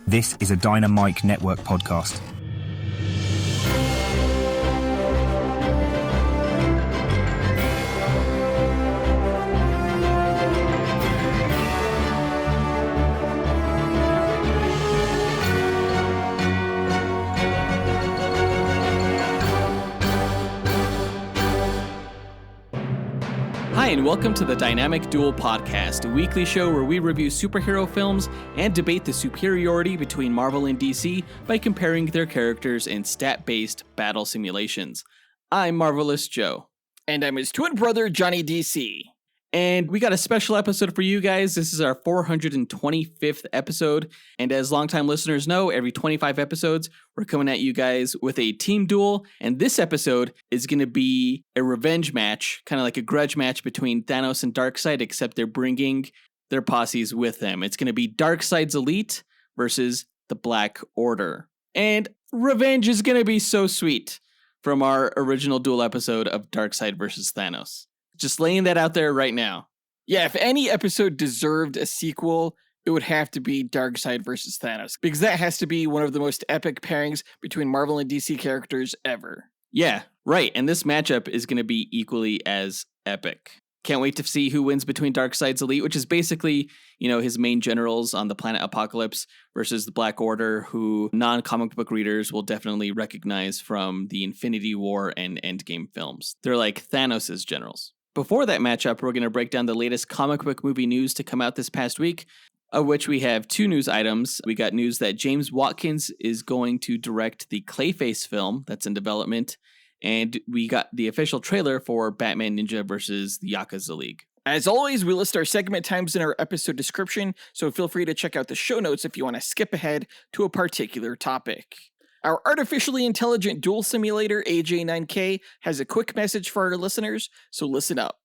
This is a Dynamite Network podcast. Hi, and welcome to the Dynamic Duel podcast, a weekly show where we review superhero films and debate the superiority between Marvel and DC by comparing their characters in stat-based battle simulations. I'm Marvelous Joe. And I'm his twin brother, Johnny DC. And we got a special episode for you guys. This is our 425th episode. And as longtime listeners know, every 25 episodes, we're coming at you guys with a team duel. And this episode is going to be a revenge match, kind of like a grudge match between Thanos and Darkseid, except they're bringing their posses with them. It's going to be Darkseid's Elite versus the Black Order. And revenge is going to be so sweet from our original duel episode of Darkseid versus Thanos. Just laying that out there right now. Yeah, if any episode deserved a sequel, it would have to be Darkseid versus Thanos, because that has to be one of the most epic pairings between Marvel and DC characters ever. Yeah, right. And this matchup is going to be equally as epic. Can't wait to see who wins between Darkseid's Elite, which is basically, his main generals on the planet Apocalypse, versus the Black Order, who non-comic book readers will definitely recognize from the Infinity War and Endgame films. They're like Thanos' generals. Before that matchup, we're going to break down the latest comic book movie news to come out this past week, of which we have two news items. We got news that James Watkins is going to direct the Clayface film that's in development, and we got the official trailer for Batman Ninja versus the Yakuza League. As always, we list our segment times in our episode description, so feel free to check out the show notes if you want to skip ahead to a particular topic. Our artificially intelligent duel simulator, AJ9K, has a quick message for our listeners, so listen up.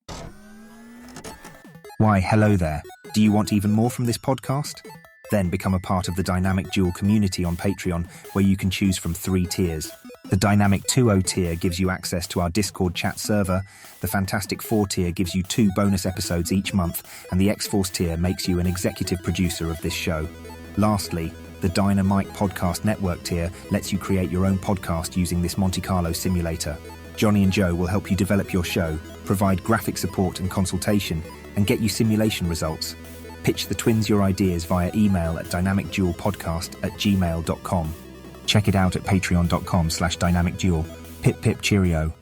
Why, hello there. Do you want even more from this podcast? Then become a part of the Dynamic Duel community on Patreon, where you can choose from 3 tiers. The Dynamic 2.0 tier gives you access to our Discord chat server, the Fantastic 4 tier gives you 2 bonus episodes each month, and the X-Force tier makes you an executive producer of this show. Lastly, the Dynamite Podcast Network tier lets you create your own podcast using this Monte Carlo simulator. Johnny and Joe will help you develop your show, provide graphic support and consultation, and get you simulation results. Pitch the twins your ideas via email at dynamicduelpodcast@gmail.com. Check it out at patreon.com/dynamicduel. Pip pip cheerio.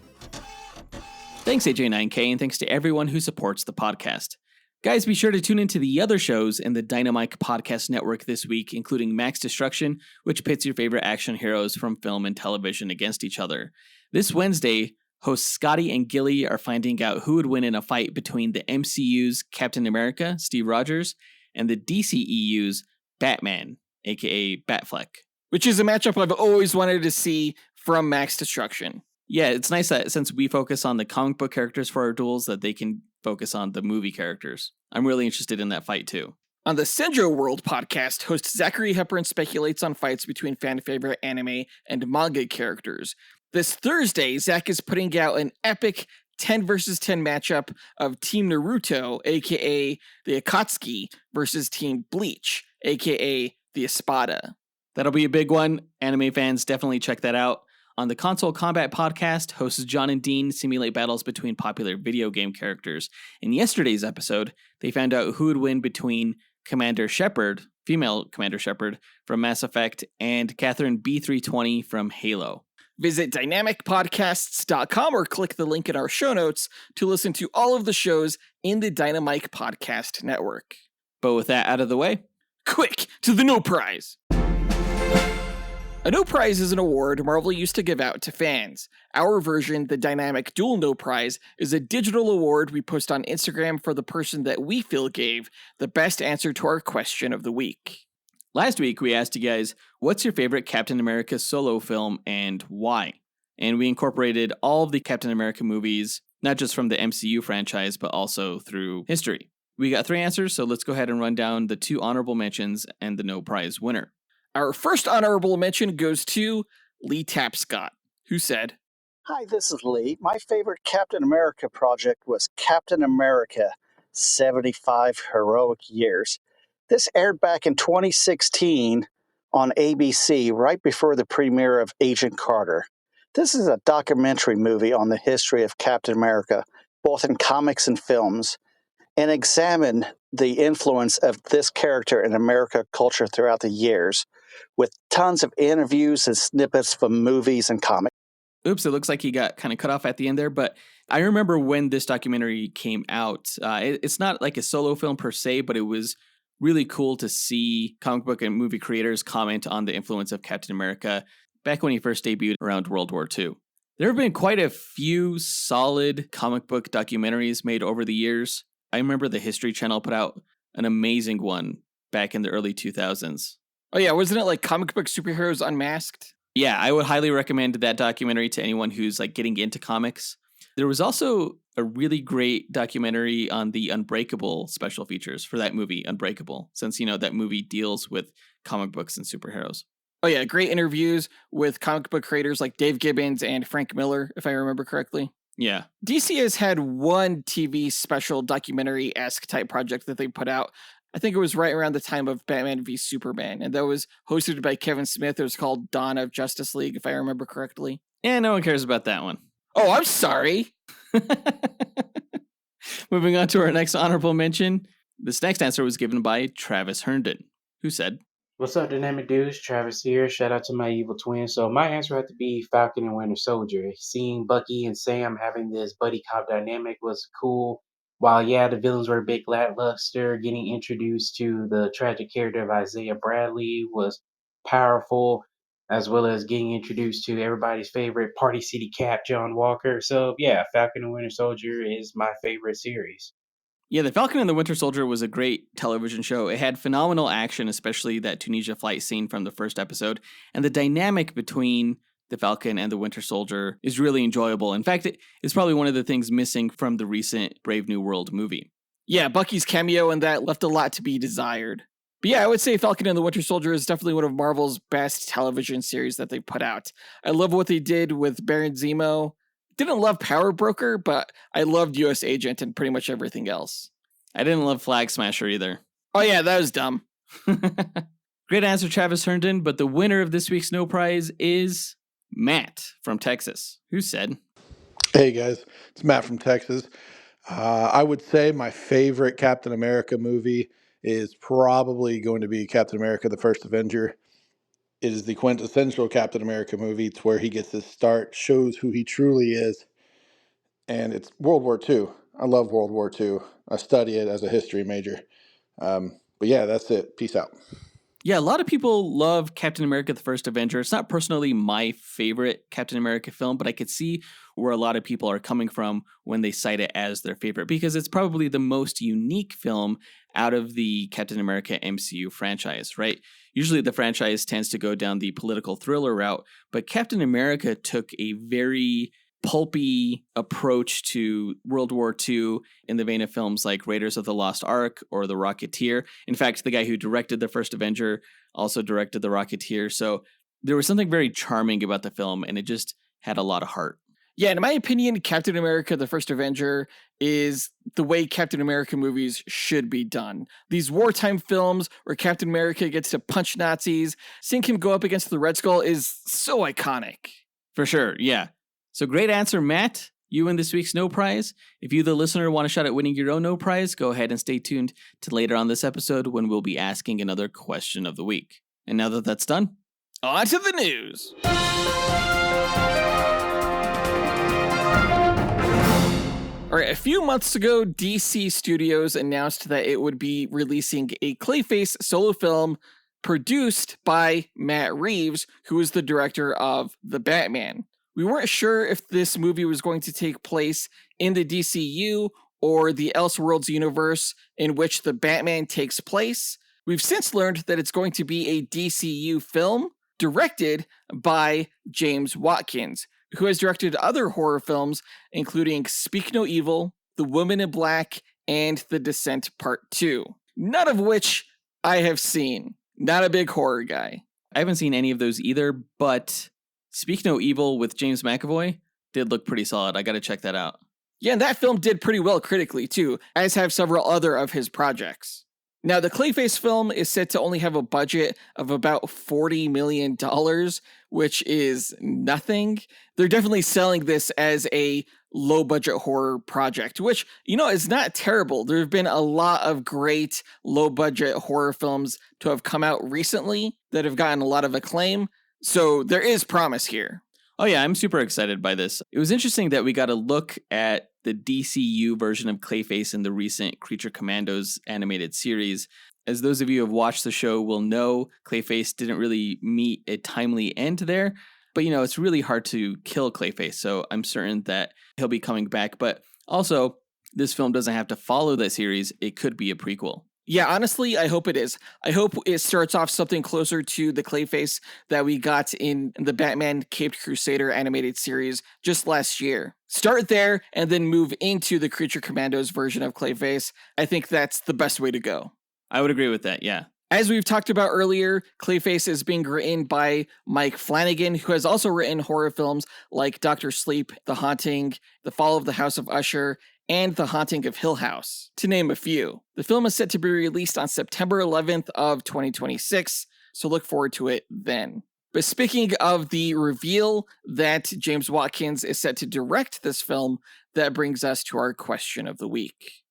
Thanks, AJ9K, and thanks to everyone who supports the podcast. Guys, be sure to tune into the other shows in the Dynamite Podcast Network this week, including Max Destruction, which pits your favorite action heroes from film and television against each other. This Wednesday, hosts Scotty and Gilly are finding out who would win in a fight between the MCU's Captain America, Steve Rogers, and the DCEU's Batman, aka Batfleck. Which is a matchup I've always wanted to see from Max Destruction. Yeah, it's nice that since we focus on the comic book characters for our duels, that they can focus on the movie characters. I'm really interested in that fight too. On the Senjo World podcast, host Zachary Hepburn speculates on fights between fan-favorite anime and manga characters. This Thursday, Zach is putting out an epic 10 versus 10 matchup of Team Naruto, aka the Akatsuki, versus Team Bleach, aka the Espada. That'll be a big one. Anime fans, definitely check that out. On the Console Combat podcast, hosts John and Dean simulate battles between popular video game characters. In yesterday's episode, they found out who would win between Commander Shepard, female Commander Shepard, from Mass Effect, and Catherine B320 from Halo. Visit dynamicpodcasts.com or click the link in our show notes to listen to all of the shows in the Dynamite Podcast Network. But with that out of the way, quick to the No Prize! A No Prize is an award Marvel used to give out to fans. Our version, the Dynamic Duel No Prize, is a digital award we post on Instagram for the person that we feel gave the best answer to our question of the week. Last week, we asked you guys, what's your favorite Captain America solo film and why? And we incorporated all of the Captain America movies, not just from the MCU franchise, but also through history. We got 3 answers, so let's go ahead and run down the 2 honorable mentions and the No Prize winner. Our first honorable mention goes to Lee Tapscott, who said, Hi, this is Lee. My favorite Captain America project was Captain America 75 Heroic Years. This aired back in 2016 on ABC right before the premiere of Agent Carter. This is a documentary movie on the history of Captain America, both in comics and films, and examine the influence of this character in American culture throughout the years, with tons of interviews and snippets from movies and comics. Oops, it looks like he got kind of cut off at the end there, but I remember when this documentary came out. It's not like a solo film per se, but it was really cool to see comic book and movie creators comment on the influence of Captain America back when he first debuted around World War II. There have been quite a few solid comic book documentaries made over the years. I remember the History Channel put out an amazing one back in the early 2000s. Oh yeah, wasn't it like Comic Book Superheroes Unmasked? Yeah, I would highly recommend that documentary to anyone who's like getting into comics. There was also a really great documentary on the Unbreakable special features for that movie, Unbreakable, since, you know, that movie deals with comic books and superheroes. Oh yeah, great interviews with comic book creators like Dave Gibbons and Frank Miller, if I remember correctly. Yeah. DC has had one TV special documentary-esque type project that they put out. I think it was right around the time of Batman v Superman, and that was hosted by Kevin Smith. It was called Dawn of Justice League, if I remember correctly. Yeah, no one cares about that one. Oh, I'm sorry. Moving on to our next honorable mention. This next answer was given by Travis Herndon, who said, "What's up, dynamic dudes? Travis here. Shout out to my evil twin. So my answer had to be Falcon and Winter Soldier. Seeing Bucky and Sam having this buddy cop dynamic was cool. While, yeah, the villains were a bit lackluster, getting introduced to the tragic character of Isaiah Bradley was powerful, as well as getting introduced to everybody's favorite Party City Cap, John Walker. So, yeah, Falcon and Winter Soldier is my favorite series." Yeah, The Falcon and the Winter Soldier was a great television show. It had phenomenal action, especially that Tunisia flight scene from the first episode. And the dynamic between the Falcon and the Winter Soldier is really enjoyable. In fact, it's probably one of the things missing from the recent Brave New World movie. Yeah, Bucky's cameo in that left a lot to be desired. But yeah, I would say Falcon and the Winter Soldier is definitely one of Marvel's best television series that they put out. I love what they did with Baron Zemo. Didn't love Power Broker, but I loved US Agent and pretty much everything else. I didn't love Flag Smasher either. Oh yeah, that was dumb. Great answer, Travis Herndon, but the winner of this week's No Prize is Matt from Texas, who said, "Hey guys, it's Matt from Texas. I would say my favorite Captain America movie is probably going to be Captain America: The First Avenger. It is the quintessential Captain America movie. It's where he gets his start, shows who he truly is, and it's World War II. I love World War II. I study it as a history major. But yeah, that's it. Peace out." Yeah, a lot of people love Captain America: The First Avenger. It's not personally my favorite Captain America film, but I could see where a lot of people are coming from when they cite it as their favorite, because it's probably the most unique film out of the Captain America MCU franchise, right? Usually the franchise tends to go down the political thriller route, but Captain America took a very pulpy approach to World War II in the vein of films like Raiders of the Lost Ark or The Rocketeer. In fact, the guy who directed The First Avenger also directed The Rocketeer. So there was something very charming about the film, and it just had a lot of heart. Yeah, in my opinion, Captain America: The First Avenger is the way Captain America movies should be done. These wartime films where Captain America gets to punch Nazis, seeing him go up against the Red Skull is so iconic. For sure, yeah. So great answer, Matt. You win this week's No Prize. If you, the listener, want a shot at winning your own No Prize, go ahead and stay tuned to later on this episode when we'll be asking another question of the week. And now that that's done, on to the news. All right, a few months ago, DC Studios announced that it would be releasing a Clayface solo film produced by Matt Reeves, who is the director of The Batman. We weren't sure if this movie was going to take place in the DCU or the Elseworlds universe in which The Batman takes place. We've since learned that it's going to be a DCU film directed by James Watkins, who has directed other horror films, including Speak No Evil, The Woman in Black, and The Descent Part 2. None of which I have seen. Not a big horror guy. I haven't seen any of those either, but Speak No Evil with James McAvoy did look pretty solid. I gotta check that out. Yeah, and that film did pretty well critically, too, as have several other of his projects. Now, the Clayface film is said to only have a budget of about $40 million, which is nothing. They're definitely selling this as a low-budget horror project, which, is not terrible. There have been a lot of great low-budget horror films to have come out recently that have gotten a lot of acclaim, so there is promise here. Oh yeah, I'm super excited by this. It was interesting that we got a look at the DCU version of Clayface in the recent Creature Commandos animated series. As those of you who have watched the show will know, Clayface didn't really meet a timely end there. But, it's really hard to kill Clayface, so I'm certain that he'll be coming back. But also, this film doesn't have to follow that series. It could be a prequel. Yeah, honestly, I hope it is. I hope it starts off something closer to the Clayface that we got in the Batman Caped Crusader animated series just last year. Start there and then move into the Creature Commandos version of Clayface. I think that's the best way to go. I would agree with that, yeah. As we've talked about earlier, Clayface is being written by Mike Flanagan, who has also written horror films like Dr. Sleep, The Haunting, The Fall of the House of Usher, and The Haunting of Hill House, to name a few. The film is set to be released on September 11th of 2026, so look forward to it then. But speaking of the reveal that James Watkins is set to direct this film, that brings us to our question of the week.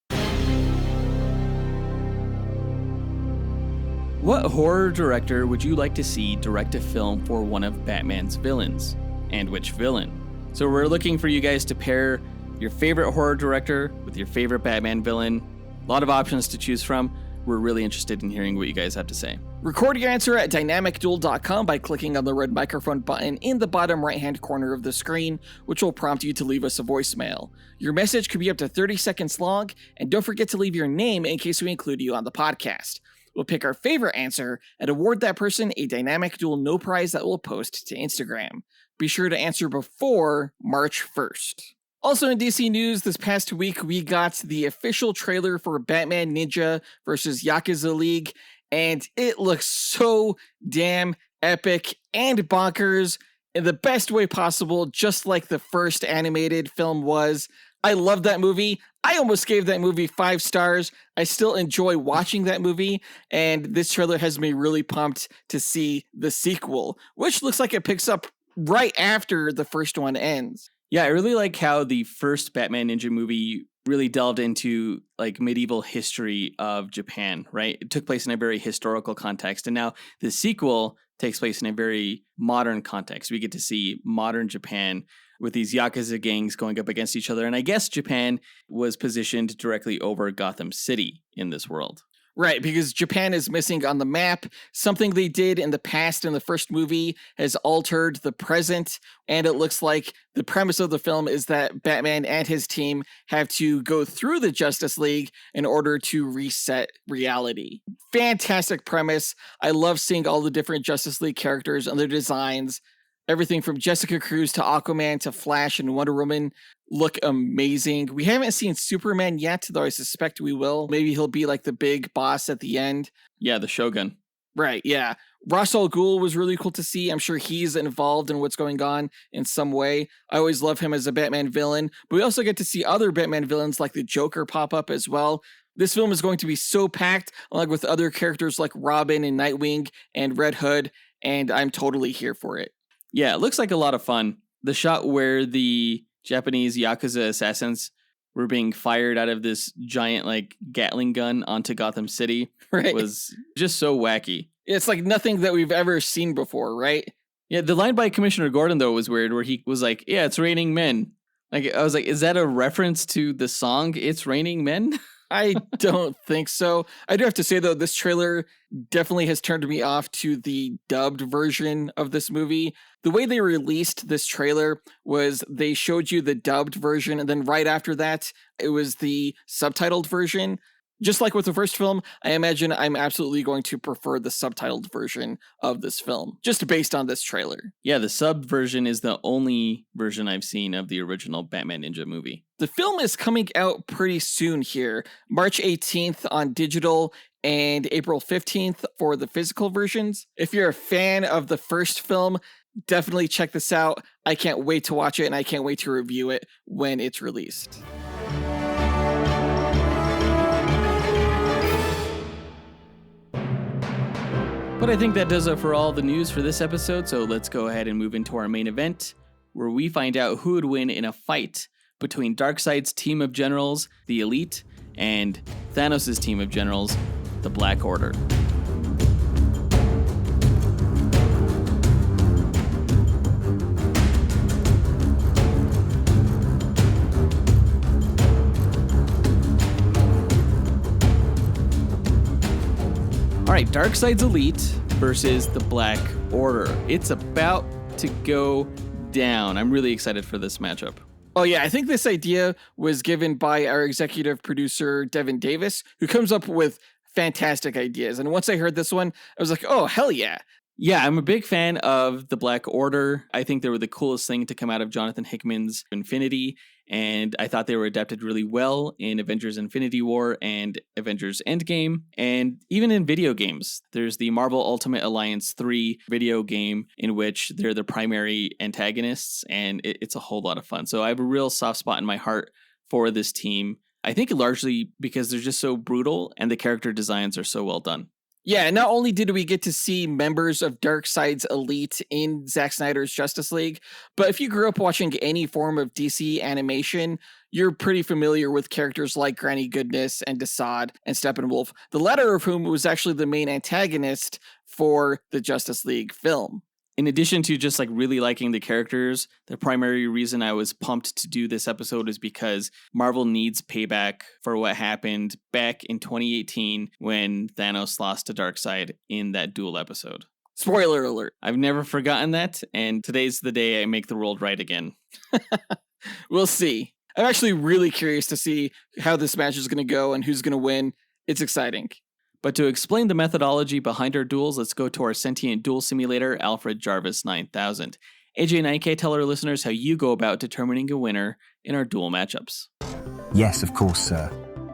What horror director would you like to see direct a film for one of Batman's villains? And which villain? So we're looking for you guys to pair your favorite horror director with your favorite Batman villain. A lot of options to choose from. We're really interested in hearing what you guys have to say. Record your answer at dynamicduel.com by clicking on the red microphone button in the bottom right-hand corner of the screen, which will prompt you to leave us a voicemail. Your message could be up to 30 seconds long, and don't forget to leave your name in case we include you on the podcast. We'll pick our favorite answer and award that person a Dynamic Duel No Prize that we'll post to Instagram. Be sure to answer before March 1st. Also in DC news, this past week we got the official trailer for Batman Ninja vs. Yakuza League, and it looks so damn epic and bonkers in the best way possible, just like the first animated film was. I love that movie. I almost gave that movie 5 stars. I still enjoy watching that movie, and this trailer has me really pumped to see the sequel, which looks like it picks up right after the first one ends. Yeah, I really like how the first Batman Ninja movie really delved into like medieval history of Japan, right? It took place in a very historical context, and now the sequel takes place in a very modern context. We get to see modern Japan with these Yakuza gangs going up against each other, and I guess Japan was positioned directly over Gotham City in this world. Right, because Japan is missing on the map. Something they did in the past in the first movie has altered the present, and it looks like the premise of the film is that Batman and his team have to go through the Justice League in order to reset reality. Fantastic premise. I love seeing all the different Justice League characters and their designs. Everything from Jessica Cruz to Aquaman to Flash and Wonder Woman look amazing. We haven't seen Superman yet, though I suspect we will. Maybe he'll be like the big boss at the end. Yeah, the Shogun. Right, yeah. Ra's al Ghul was really cool to see. I'm sure he's involved in what's going on in some way. I always love him as a Batman villain, but we also get to see other Batman villains like the Joker pop up as well. This film is going to be so packed, along with other characters like Robin and Nightwing and Red Hood, and I'm totally here for it. Yeah, it looks like a lot of fun. The shot where the Japanese Yakuza assassins were being fired out of this giant like Gatling gun onto Gotham City was just so wacky. It's like nothing that we've ever seen before, right? Yeah, the line by Commissioner Gordon, though, was weird, where he was like, yeah, it's raining men. Like, I was like, is that a reference to the song It's Raining Men? I don't think so. I do have to say, though, this trailer definitely has turned me off to the dubbed version of this movie. The way they released this trailer was they showed you the dubbed version, and then right after that, it was the subtitled version. Just like with the first film, I imagine I'm absolutely going to prefer the subtitled version of this film, just based on this trailer. Yeah, the sub version is the only version I've seen of the original Batman Ninja movie. The film is coming out pretty soon here, March 18th on digital and April 15th for the physical versions. If you're a fan of the first film, definitely check this out. I can't wait to watch it, and I can't wait to review it when it's released. But I think that does it for all the news for this episode, so let's go ahead and move into our main event, where we find out who would win in a fight between Darkseid's team of generals, the Elite, and Thanos' team of generals, the Black Order. All right, Darkseid's Elite versus the Black Order. It's about to go down. I'm really excited for this matchup. Oh, yeah, I think this idea was given by our executive producer, Devin Davis, who comes up with fantastic ideas. And once I heard this one, I was like, oh, hell yeah. Yeah, I'm a big fan of the Black Order. I think they were the coolest thing to come out of Jonathan Hickman's Infinity, and I thought they were adapted really well in Avengers Infinity War and Avengers Endgame, and even in video games. There's the Marvel Ultimate Alliance 3 video game in which they're the primary antagonists, and it's a whole lot of fun. So I have a real soft spot in my heart for this team. I think largely because they're just so brutal and the character designs are so well done. Yeah, not only did we get to see members of Darkseid's Elite in Zack Snyder's Justice League, but if you grew up watching any form of DC animation, you're pretty familiar with characters like Granny Goodness and Desaad and Steppenwolf, the latter of whom was actually the main antagonist for the Justice League film. In addition to just really liking the characters, the primary reason I was pumped to do this episode is because Marvel needs payback for what happened back in 2018 when Thanos lost to Darkseid in that Duel episode. Spoiler alert. I've never forgotten that, and today's the day I make the world right again. We'll see. I'm actually really curious to see how this match is going to go and who's going to win. It's exciting. But to explain the methodology behind our duels, let's go to our sentient duel simulator, Alfred Jarvis 9000. AJ and IK, tell our listeners how you go about determining a winner in our duel matchups. Yes, of course, sir.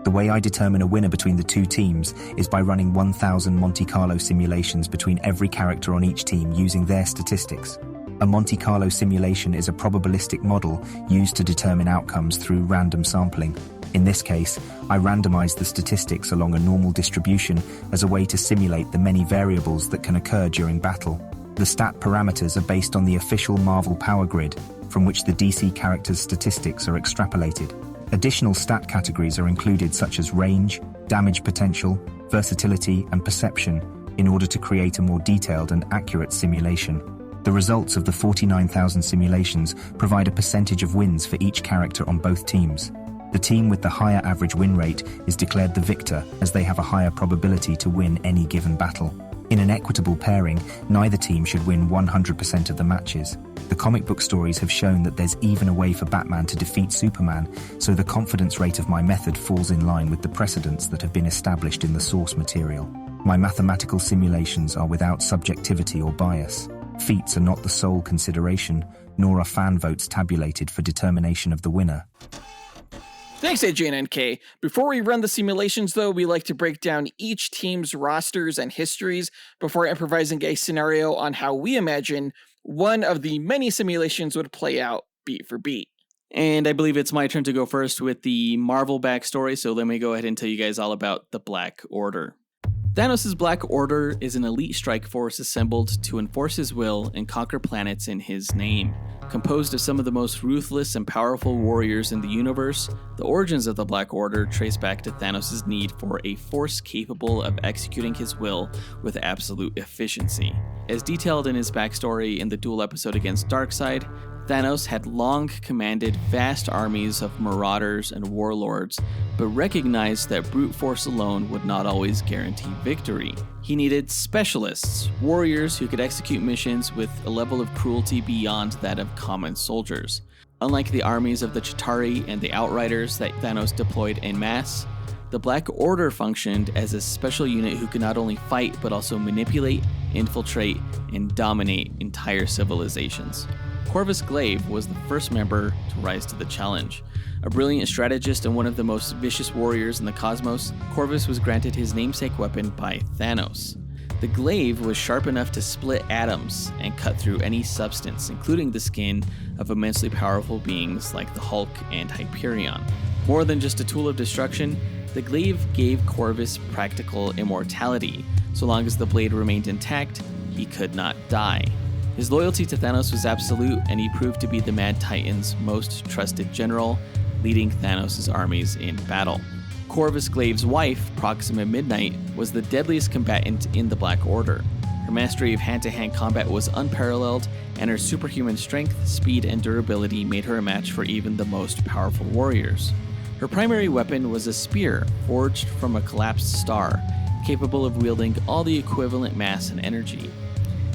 The way I determine a winner between the two teams is by running 1,000 Monte Carlo simulations between every character on each team using their statistics. A Monte Carlo simulation is a probabilistic model used to determine outcomes through random sampling. In this case, I randomize the statistics along a normal distribution as a way to simulate the many variables that can occur during battle. The stat parameters are based on the official Marvel Power Grid, from which the DC characters' statistics are extrapolated. Additional stat categories are included such as range, damage potential, versatility, and perception in order to create a more detailed and accurate simulation. The results of the 49,000 simulations provide a percentage of wins for each character on both teams. The team with the higher average win rate is declared the victor, as they have a higher probability to win any given battle. In an equitable pairing, neither team should win 100% of the matches. The comic book stories have shown that there's even a way for Batman to defeat Superman, so the confidence rate of my method falls in line with the precedents that have been established in the source material. My mathematical simulations are without subjectivity or bias. Feats are not the sole consideration, nor are fan votes tabulated for determination of the winner. Thanks, AJ and NK. Before we run the simulations, though, we like to break down each team's rosters and histories before improvising a scenario on how we imagine one of the many simulations would play out beat for beat. And I believe it's my turn to go first with the Marvel backstory, so let me go ahead and tell you guys all about the Black Order. Thanos' Black Order is an elite strike force assembled to enforce his will and conquer planets in his name. Composed of some of the most ruthless and powerful warriors in the universe, the origins of the Black Order trace back to Thanos' need for a force capable of executing his will with absolute efficiency. As detailed in his backstory in the Duel episode against Darkseid, Thanos had long commanded vast armies of marauders and warlords, but recognized that brute force alone would not always guarantee victory. He needed specialists, warriors who could execute missions with a level of cruelty beyond that of common soldiers. Unlike the armies of the Chitauri and the Outriders that Thanos deployed en masse, the Black Order functioned as a special unit who could not only fight but also manipulate, infiltrate, and dominate entire civilizations. Corvus Glaive was the first member to rise to the challenge. A brilliant strategist and one of the most vicious warriors in the cosmos, Corvus was granted his namesake weapon by Thanos. The glaive was sharp enough to split atoms and cut through any substance, including the skin of immensely powerful beings like the Hulk and Hyperion. More than just a tool of destruction, The glaive gave Corvus practical immortality. So long as the blade remained intact, he could not die. His loyalty to Thanos was absolute, and he proved to be the Mad Titan's most trusted general, leading Thanos' armies in battle. Corvus Glaive's wife, Proxima Midnight, was the deadliest combatant in the Black Order. Her mastery of hand-to-hand combat was unparalleled, and her superhuman strength, speed, and durability made her a match for even the most powerful warriors. Her primary weapon was a spear forged from a collapsed star, capable of wielding all the equivalent mass and energy.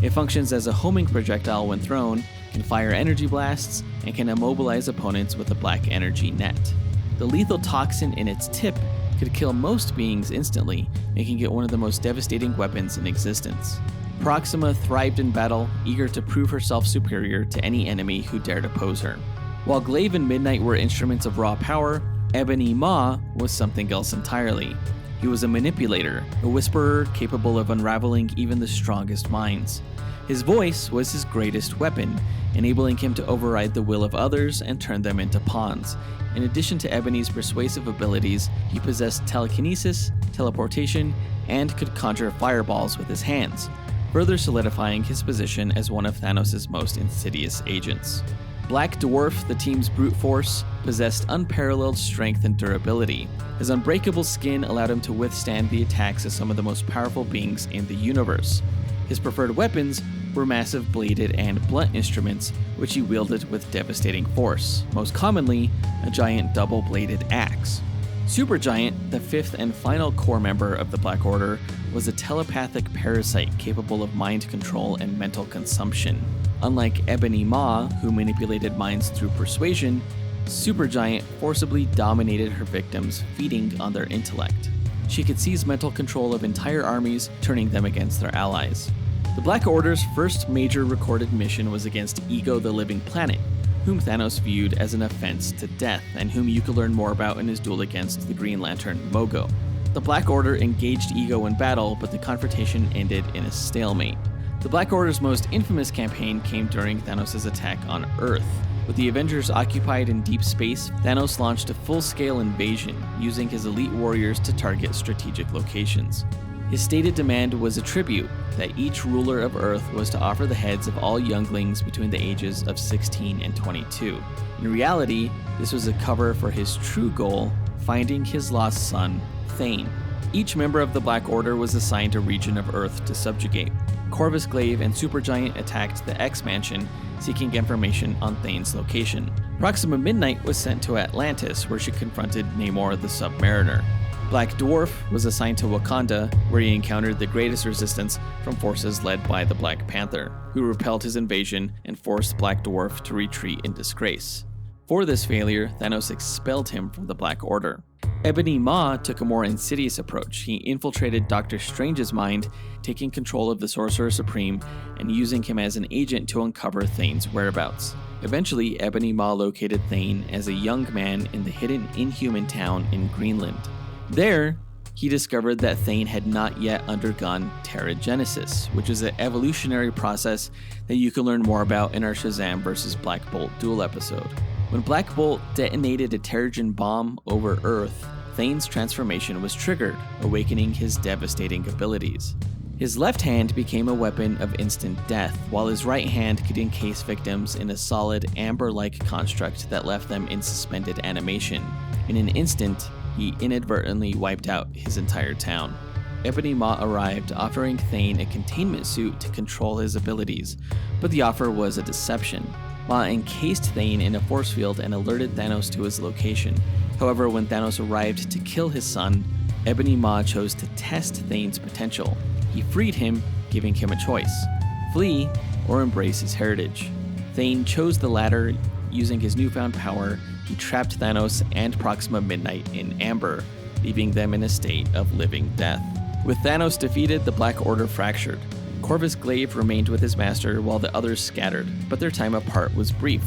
It functions as a homing projectile when thrown, can fire energy blasts, and can immobilize opponents with a black energy net. The lethal toxin in its tip could kill most beings instantly, making it one of the most devastating weapons in existence. Proxima thrived in battle, eager to prove herself superior to any enemy who dared oppose her. While Glaive and Midnight were instruments of raw power, Ebony Maw was something else entirely. He was a manipulator, a whisperer capable of unraveling even the strongest minds. His voice was his greatest weapon, enabling him to override the will of others and turn them into pawns. In addition to Ebony's persuasive abilities, he possessed telekinesis, teleportation, and could conjure fireballs with his hands, further solidifying his position as one of Thanos' most insidious agents. Black Dwarf, the team's brute force, possessed unparalleled strength and durability. His unbreakable skin allowed him to withstand the attacks of some of the most powerful beings in the universe. His preferred weapons were massive bladed and blunt instruments, which he wielded with devastating force, most commonly a giant double-bladed axe. Supergiant, the fifth and final core member of the Black Order, was a telepathic parasite capable of mind control and mental consumption. Unlike Ebony Maw, who manipulated minds through persuasion, Supergiant forcibly dominated her victims, feeding on their intellect. She could seize mental control of entire armies, turning them against their allies. The Black Order's first major recorded mission was against Ego the Living Planet, whom Thanos viewed as an offense to death, and whom you could learn more about in his duel against the Green Lantern, Mogo. The Black Order engaged Ego in battle, but the confrontation ended in a stalemate. The Black Order's most infamous campaign came during Thanos' attack on Earth. With the Avengers occupied in deep space, Thanos launched a full-scale invasion, using his elite warriors to target strategic locations. His stated demand was a tribute that each ruler of Earth was to offer the heads of all younglings between the ages of 16 and 22. In reality, this was a cover for his true goal, finding his lost son, Thane. Each member of the Black Order was assigned a region of Earth to subjugate. Corvus Glaive and Supergiant attacked the X-Mansion, seeking information on Thane's location. Proxima Midnight was sent to Atlantis, where she confronted Namor the Submariner. Black Dwarf was assigned to Wakanda, where he encountered the greatest resistance from forces led by the Black Panther, who repelled his invasion and forced Black Dwarf to retreat in disgrace. For this failure, Thanos expelled him from the Black Order. Ebony Maw took a more insidious approach. He infiltrated Doctor Strange's mind, taking control of the Sorcerer Supreme and using him as an agent to uncover Thane's whereabouts. Eventually, Ebony Maw located Thane as a young man in the hidden Inhuman town in Greenland. There, he discovered that Thane had not yet undergone Terrigenesis, which is an evolutionary process that you can learn more about in our Shazam vs. Black Bolt Duel episode. When Black Bolt detonated a Terrigen bomb over Earth, Thane's transformation was triggered, awakening his devastating abilities. His left hand became a weapon of instant death, while his right hand could encase victims in a solid amber-like construct that left them in suspended animation. In an instant, he inadvertently wiped out his entire town. Ebony Maw arrived, offering Thane a containment suit to control his abilities, but the offer was a deception. Maw encased Thane in a force field and alerted Thanos to his location. However, when Thanos arrived to kill his son, Ebony Maw chose to test Thane's potential. He freed him, giving him a choice: flee or embrace his heritage. Thane chose the latter. Using his newfound power, he trapped Thanos and Proxima Midnight in amber, leaving them in a state of living death. With Thanos defeated, the Black Order fractured. Corvus Glaive remained with his master while the others scattered, but their time apart was brief.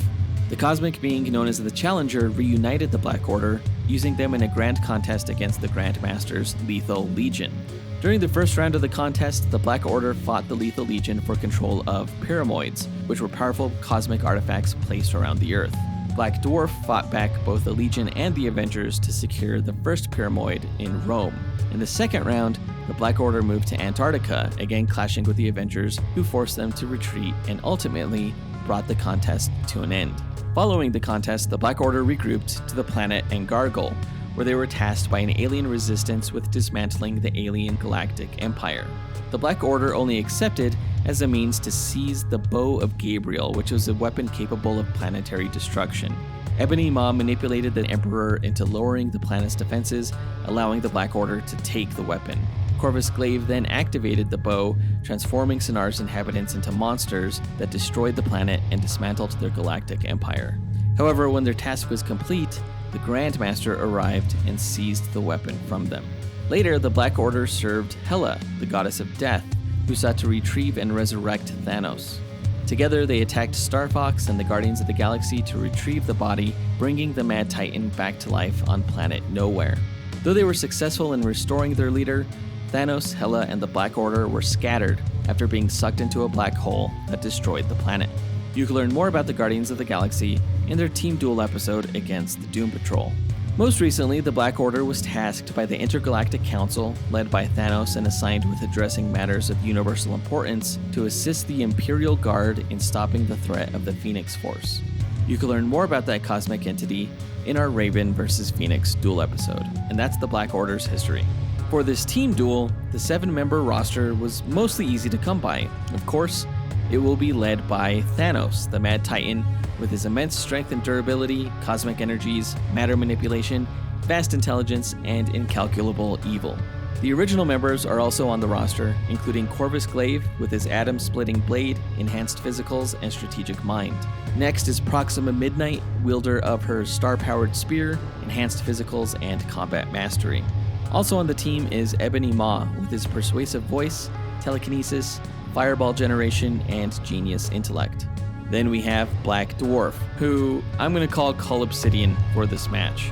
The cosmic being known as the Challenger reunited the Black Order, using them in a grand contest against the Grandmaster's Lethal Legion. During the first round of the contest, the Black Order fought the Lethal Legion for control of Pyramids, which were powerful cosmic artifacts placed around the Earth. Black Dwarf fought back both the Legion and the Avengers to secure the first Pyramoid in Rome. In the second round, the Black Order moved to Antarctica, again clashing with the Avengers, who forced them to retreat and ultimately brought the contest to an end. Following the contest, the Black Order regrouped to the planet Engargol, where they were tasked by an alien resistance with dismantling the alien galactic empire. The Black Order only accepted as a means to seize the Bow of Gabriel, which was a weapon capable of planetary destruction. Ebony Maw manipulated the Emperor into lowering the planet's defenses, allowing the Black Order to take the weapon. Corvus Glaive then activated the bow, transforming Sonar's inhabitants into monsters that destroyed the planet and dismantled their galactic empire. However, when their task was complete, the Grandmaster arrived and seized the weapon from them. Later, the Black Order served Hela, the goddess of death, who sought to retrieve and resurrect Thanos. Together, they attacked Star Fox and the Guardians of the Galaxy to retrieve the body, bringing the Mad Titan back to life on planet Nowhere. Though they were successful in restoring their leader, Thanos, Hela, and the Black Order were scattered after being sucked into a black hole that destroyed the planet. You can learn more about the Guardians of the Galaxy in their Team Duel episode against the Doom Patrol. Most recently, the Black Order was tasked by the Intergalactic Council, led by Thanos and assigned with addressing matters of universal importance, to assist the Imperial Guard in stopping the threat of the Phoenix Force. You can learn more about that cosmic entity in our Raven vs. Phoenix Duel episode, and that's the Black Order's history. For this team duel, the 7-member roster was mostly easy to come by. Of course, it will be led by Thanos, the Mad Titan, with his immense strength and durability, cosmic energies, matter manipulation, vast intelligence, and incalculable evil. The original members are also on the roster, including Corvus Glaive with his atom-splitting blade, enhanced physicals, and strategic mind. Next is Proxima Midnight, wielder of her star-powered spear, enhanced physicals, and combat mastery. Also on the team is Ebony Maw with his persuasive voice, telekinesis, fireball generation, and genius intellect. Then we have Black Dwarf, who I'm going to call Cull Obsidian for this match.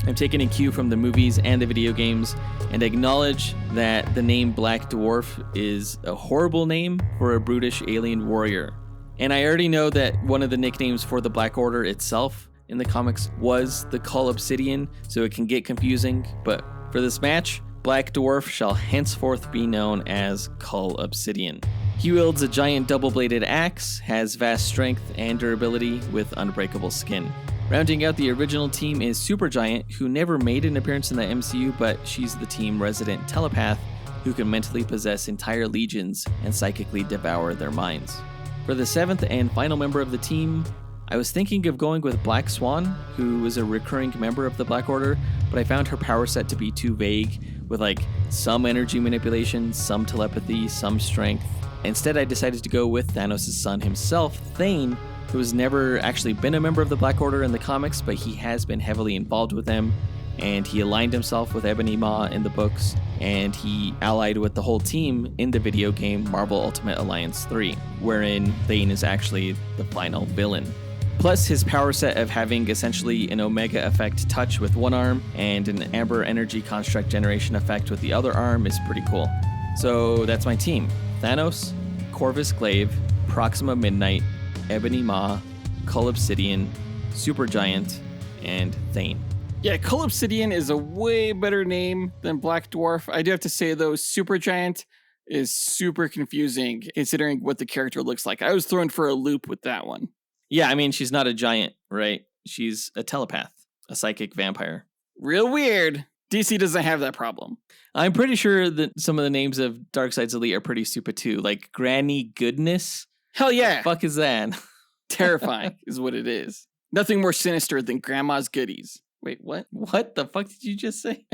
I'm taking a cue from the movies and the video games, and acknowledge that the name Black Dwarf is a horrible name for a brutish alien warrior. And I already know that one of the nicknames for the Black Order itself in the comics was the Cull Obsidian, so it can get confusing, but for this match, Black Dwarf shall henceforth be known as Cull Obsidian. He wields a giant double-bladed axe, has vast strength and durability with unbreakable skin. Rounding out the original team is Supergiant, who never made an appearance in the MCU, but she's the team resident telepath who can mentally possess entire legions and psychically devour their minds. For the 7th and final member of the team, I was thinking of going with Black Swan, who is a recurring member of the Black Order, but I found her power set to be too vague, with some energy manipulation, some telepathy, some strength. Instead, I decided to go with Thanos' son himself, Thane, who has never actually been a member of the Black Order in the comics, but he has been heavily involved with them, and he aligned himself with Ebony Maw in the books, and he allied with the whole team in the video game Marvel Ultimate Alliance 3, wherein Thane is actually the final villain. Plus, his power set of having essentially an Omega effect touch with one arm and an Amber Energy Construct Generation effect with the other arm is pretty cool. So that's my team. Thanos, Corvus Glaive, Proxima Midnight, Ebony Maw, Cull Obsidian, Supergiant, and Thane. Yeah, Cull Obsidian is a way better name than Black Dwarf. I do have to say, though, Supergiant is super confusing considering what the character looks like. I was thrown for a loop with that one. Yeah, I mean, she's not a giant, right? She's a telepath, a psychic vampire. Real weird. DC doesn't have that problem. I'm pretty sure that some of the names of Darkseid's Elite are pretty stupid too, like Granny Goodness. Hell yeah. What the fuck is that? Terrifying is what it is. Nothing more sinister than Grandma's Goodies. Wait, what? What the fuck did you just say?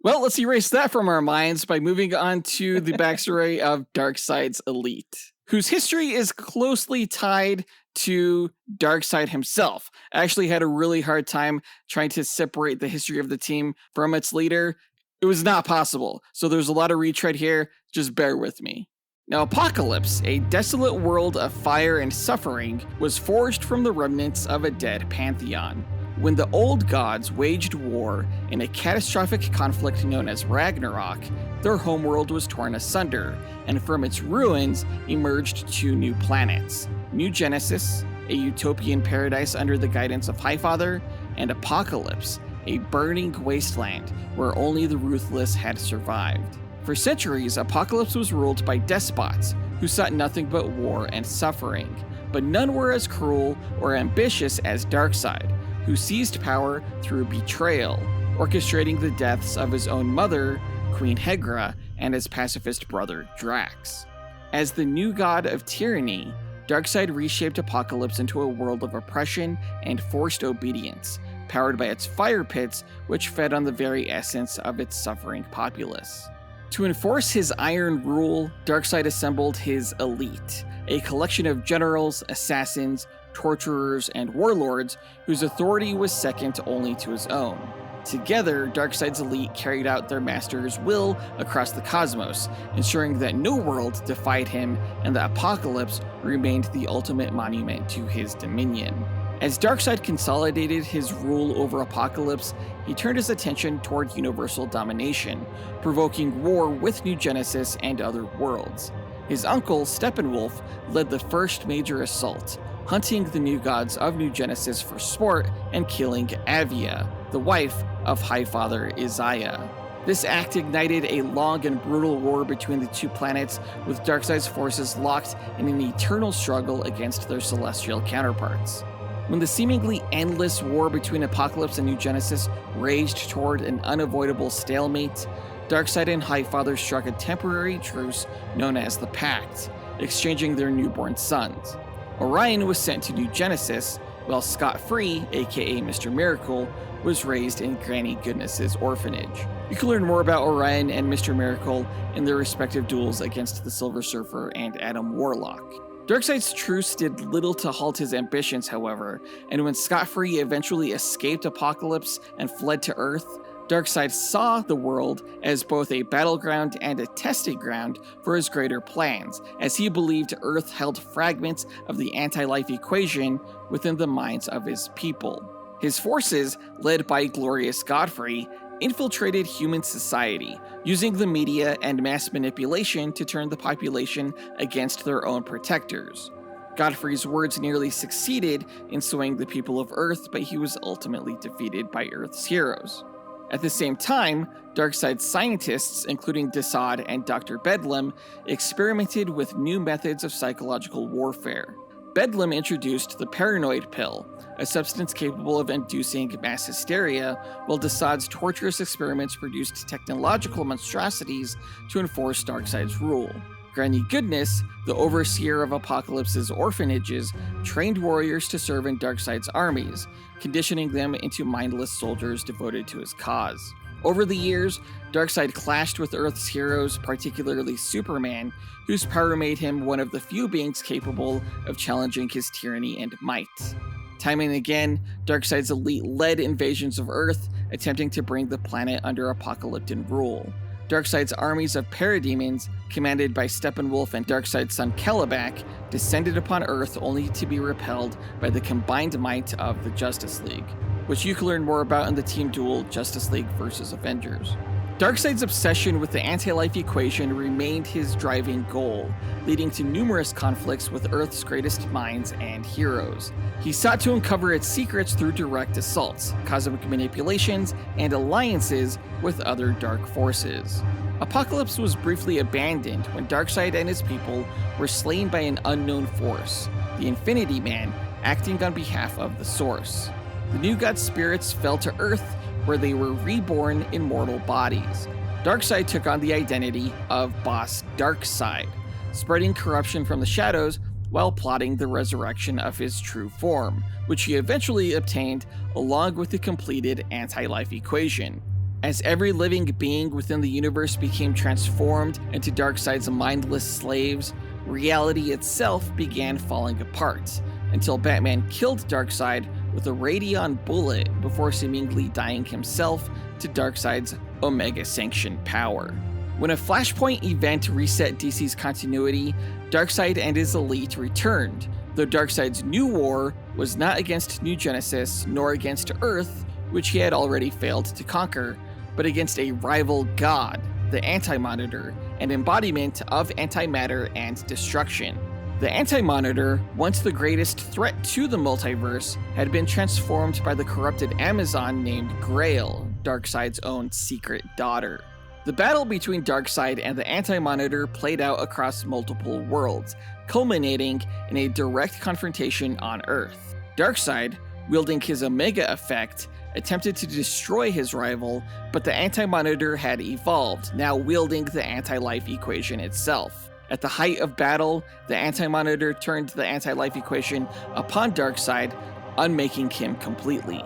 Well, let's erase that from our minds by moving on to the backstory of Darkseid's Elite, whose history is closely tied to Darkseid himself. I actually had a really hard time trying to separate the history of the team from its leader. It was not possible, so there's a lot of retread here. Just bear with me. Now, Apocalypse, a desolate world of fire and suffering, was forged from the remnants of a dead pantheon. When the old gods waged war in a catastrophic conflict known as Ragnarok, their homeworld was torn asunder, and from its ruins emerged two new planets, New Genesis, a utopian paradise under the guidance of Highfather, and Apocalypse, a burning wasteland where only the ruthless had survived. For centuries, Apocalypse was ruled by despots who sought nothing but war and suffering, but none were as cruel or ambitious as Darkseid, who seized power through betrayal, orchestrating the deaths of his own mother, Queen Hegra, and his pacifist brother, Drax. As the new god of tyranny, Darkseid reshaped Apocalypse into a world of oppression and forced obedience, powered by its fire pits, which fed on the very essence of its suffering populace. To enforce his iron rule, Darkseid assembled his elite, a collection of generals, assassins, torturers, and warlords whose authority was second only to his own. Together, Darkseid's elite carried out their master's will across the cosmos, ensuring that no world defied him and the Apocalypse remained the ultimate monument to his dominion. As Darkseid consolidated his rule over Apocalypse, he turned his attention toward universal domination, provoking war with New Genesis and other worlds. His uncle, Steppenwolf, led the first major assault, hunting the new gods of New Genesis for sport and killing Avia, the wife of Highfather Isaiah. This act ignited a long and brutal war between the two planets, with Darkseid's forces locked in an eternal struggle against their celestial counterparts. When the seemingly endless war between Apocalypse and New Genesis raged toward an unavoidable stalemate, Darkseid and Highfather struck a temporary truce known as the Pact, exchanging their newborn sons. Orion was sent to New Genesis, while Scott-Free, aka Mr. Miracle, was raised in Granny Goodness's orphanage. You can learn more about Orion and Mr. Miracle in their respective duels against the Silver Surfer and Adam Warlock. Darkseid's truce did little to halt his ambitions, however, and when Scott-Free eventually escaped Apocalypse and fled to Earth, Darkseid saw the world as both a battleground and a testing ground for his greater plans, as he believed Earth held fragments of the anti-life equation within the minds of his people. His forces, led by Glorious Godfrey, infiltrated human society, using the media and mass manipulation to turn the population against their own protectors. Godfrey's words nearly succeeded in swaying the people of Earth, but he was ultimately defeated by Earth's heroes. At the same time, Darkseid's scientists, including Desaad and Dr. Bedlam, experimented with new methods of psychological warfare. Bedlam introduced the paranoid pill, a substance capable of inducing mass hysteria, while Desaad's torturous experiments produced technological monstrosities to enforce Darkseid's rule. Granny Goodness, the overseer of Apocalypse's orphanages, trained warriors to serve in Darkseid's armies, conditioning them into mindless soldiers devoted to his cause. Over the years, Darkseid clashed with Earth's heroes, particularly Superman, whose power made him one of the few beings capable of challenging his tyranny and might. Time and again, Darkseid's elite led invasions of Earth, attempting to bring the planet under apocalyptic rule. Darkseid's armies of parademons, commanded by Steppenwolf and Darkseid's son Kelebak, descended upon Earth only to be repelled by the combined might of the Justice League, which you can learn more about in the team duel Justice League vs. Avengers. Darkseid's obsession with the anti-life equation remained his driving goal, leading to numerous conflicts with Earth's greatest minds and heroes. He sought to uncover its secrets through direct assaults, cosmic manipulations, and alliances with other dark forces. Apocalypse was briefly abandoned when Darkseid and his people were slain by an unknown force, the Infinity Man, acting on behalf of the Source. The new god spirits fell to Earth, where they were reborn in mortal bodies. Darkseid took on the identity of Boss Darkseid, spreading corruption from the shadows while plotting the resurrection of his true form, which he eventually obtained along with the completed anti-life equation. As every living being within the universe became transformed into Darkseid's mindless slaves, reality itself began falling apart, until Batman killed Darkseid with a Radion bullet before seemingly dying himself to Darkseid's Omega-sanctioned power. When a Flashpoint event reset DC's continuity, Darkseid and his elite returned, though Darkseid's new war was not against New Genesis nor against Earth, which he had already failed to conquer, but against a rival god, the Anti-Monitor, an embodiment of antimatter and destruction. The Anti-Monitor, once the greatest threat to the multiverse, had been transformed by the corrupted Amazon named Grail, Darkseid's own secret daughter. The battle between Darkseid and the Anti-Monitor played out across multiple worlds, culminating in a direct confrontation on Earth. Darkseid, wielding his Omega effect, attempted to destroy his rival, but the Anti-Monitor had evolved, now wielding the anti-life equation itself. At the height of battle, the Anti-Monitor turned the anti-life equation upon Darkseid, unmaking him completely.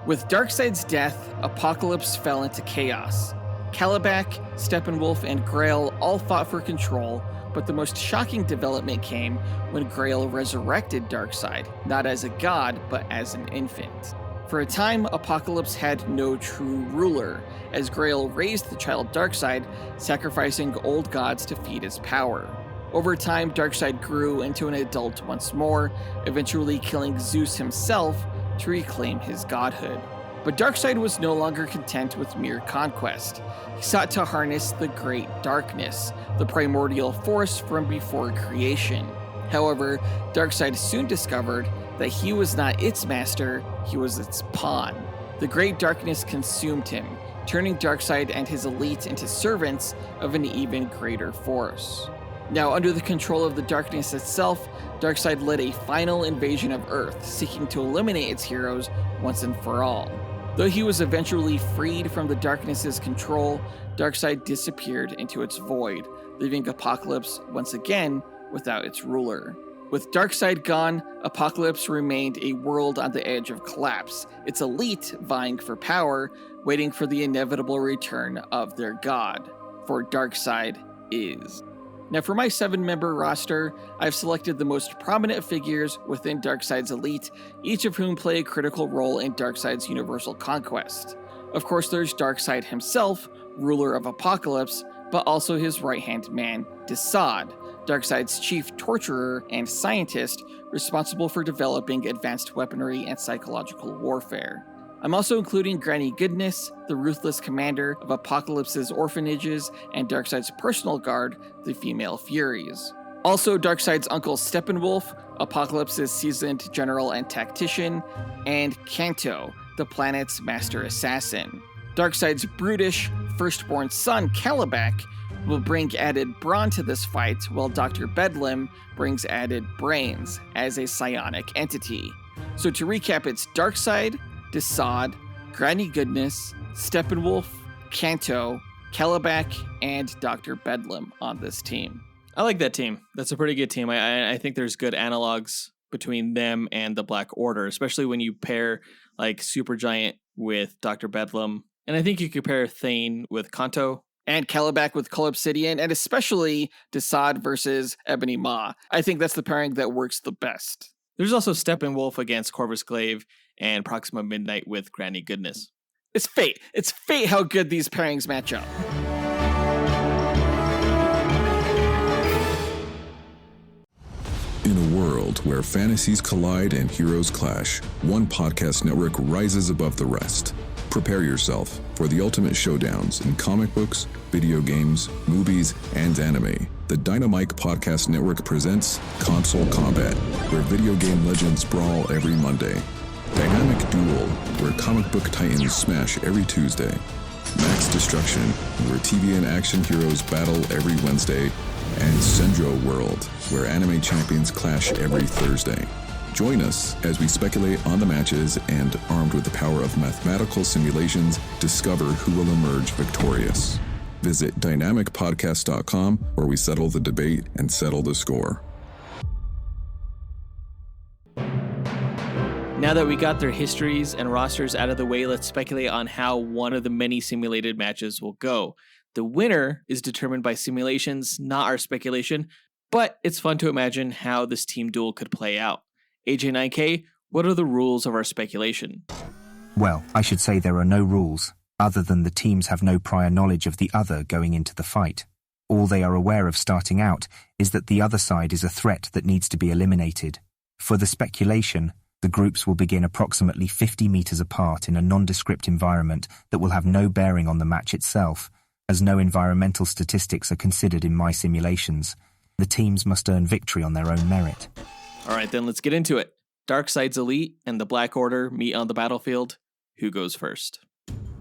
With Darkseid's death, Apocalypse fell into chaos. Kalibak, Steppenwolf, and Grail all fought for control, but the most shocking development came when Grail resurrected Darkseid, not as a god, but as an infant. For a time, Apocalypse had no true ruler, as Grail raised the child Darkseid, sacrificing old gods to feed his power. Over time, Darkseid grew into an adult once more, eventually killing Zeus himself to reclaim his godhood. But Darkseid was no longer content with mere conquest. He sought to harness the Great Darkness, the primordial force from before creation. However, Darkseid soon discovered that he was not its master, he was its pawn. The Great Darkness consumed him, turning Darkseid and his elite into servants of an even greater force. Now, under the control of the Darkness itself, Darkseid led a final invasion of Earth, seeking to eliminate its heroes once and for all. Though he was eventually freed from the Darkness's control, Darkseid disappeared into its void, leaving Apocalypse once again without its ruler. With Darkseid gone, Apocalypse remained a world on the edge of collapse, its elite vying for power, waiting for the inevitable return of their god. For Darkseid is. Now for my 7-member roster, I've selected the most prominent figures within Darkseid's elite, each of whom play a critical role in Darkseid's universal conquest. Of course, there's Darkseid himself, ruler of Apocalypse, but also his right-hand man, Desaad, Darkseid's chief torturer and scientist responsible for developing advanced weaponry and psychological warfare. I'm also including Granny Goodness, the ruthless commander of Apocalypse's orphanages, and Darkseid's personal guard, the Female Furies. Also, Darkseid's uncle Steppenwolf, Apocalypse's seasoned general and tactician, and Kanto, the planet's master assassin. Darkseid's brutish, firstborn son, Kalibak, will bring added brawn to this fight, while Dr. Bedlam brings added brains as a psionic entity. So to recap, it's Darkseid, Desaad, Granny Goodness, Steppenwolf, Kanto, Kalibak, and Dr. Bedlam on this team. I like that team. That's a pretty good team. I think there's good analogs between them and the Black Order, especially when you pair like Supergiant with Dr. Bedlam. And I think you could pair Thane with Kanto. And Kalibak with Collapsidian, and especially Desaad versus Ebony Maw. I think that's the pairing that works the best. There's also Steppenwolf against Corvus Glaive and Proxima Midnight with Granny Goodness. It's fate. It's fate how good these pairings match up. In a world where fantasies collide and heroes clash, one podcast network rises above the rest. Prepare yourself for the ultimate showdowns in comic books, video games, movies, and anime. The Dynamite Podcast Network presents Console Combat, where video game legends brawl every Monday. Dynamic Duel, where comic book titans smash every Tuesday. Max Destruction, where TV and action heroes battle every Wednesday. And Sendro World, where anime champions clash every Thursday. Join us as we speculate on the matches and, armed with the power of mathematical simulations, discover who will emerge victorious. Visit dynamicpodcast.com, where we settle the debate and settle the score. Now that we got their histories and rosters out of the way, let's speculate on how one of the many simulated matches will go. The winner is determined by simulations, not our speculation, but it's fun to imagine how this team duel could play out. AJ9K, what are the rules of our speculation? Well, I should say there are no rules, other than the teams have no prior knowledge of the other going into the fight. All they are aware of starting out is that the other side is a threat that needs to be eliminated. For the speculation, the groups will begin approximately 50 meters apart in a nondescript environment that will have no bearing on the match itself, as no environmental statistics are considered in my simulations. The teams must earn victory on their own merit. All right, then let's get into it. Darkseid's elite and the Black Order meet on the battlefield. Who goes first?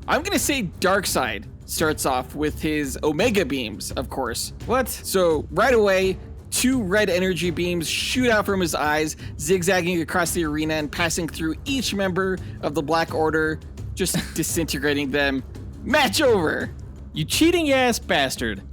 I'm going to say Darkseid starts off with his Omega beams, of course. What? So right away, 2 red energy beams shoot out from his eyes, zigzagging across the arena and passing through each member of the Black Order, just disintegrating them. Match over! You cheating ass bastard.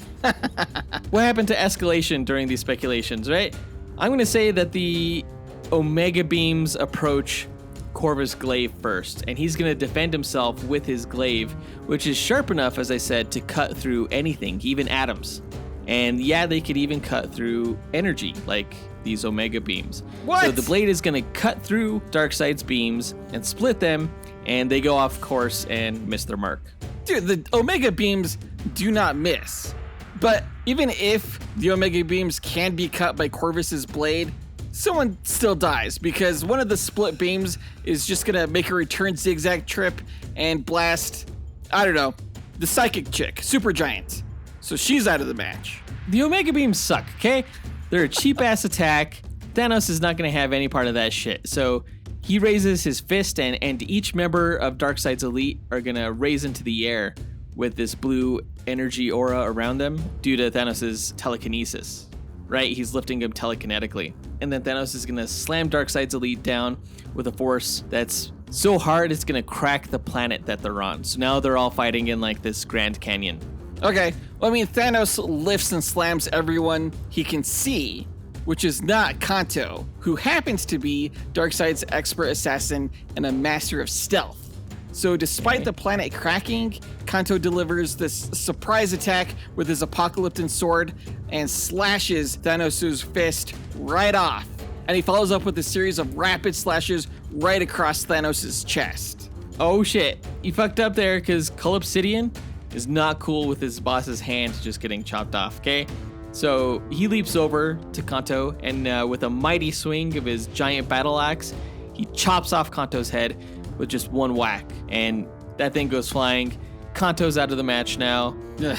What happened to escalation during these speculations, right? I'm going to say that the Omega beams approach Corvus Glaive first, and he's going to defend himself with his glaive, which is sharp enough, as I said, to cut through anything, even atoms. And yeah, they could even cut through energy, like these Omega beams. What? So the blade is going to cut through Darkseid's beams and split them, and they go off course and miss their mark. Dude, the Omega beams do not miss. But even if the Omega beams can be cut by Corvus's blade, someone still dies because one of the split beams is just gonna make a return zigzag trip and blast, I don't know, the psychic chick, Supergiant. So she's out of the match. The Omega beams suck, okay? They're a cheap ass attack. Thanos is not gonna have any part of that shit. So he raises his fist and each member of Darkseid's elite are gonna raise into the air with this blue energy aura around them due to Thanos' telekinesis. Right? He's lifting him telekinetically. And then Thanos is going to slam Darkseid's elite down with a force that's so hard it's going to crack the planet that they're on. So now they're all fighting in like this Grand Canyon. Okay, well, I mean, Thanos lifts and slams everyone he can see, which is not Kanto, who happens to be Darkseid's expert assassin and a master of stealth. So despite the planet cracking, Kanto delivers this surprise attack with his Apocalyptic sword and slashes Thanos' fist right off. And he follows up with a series of rapid slashes right across Thanos' chest. Oh shit, you fucked up there because Collapsidian is not cool with his boss's hand just getting chopped off, okay? So he leaps over to Kanto and with a mighty swing of his giant battle axe, he chops off Kanto's head with just one whack, and that thing goes flying. Kanto's out of the match now,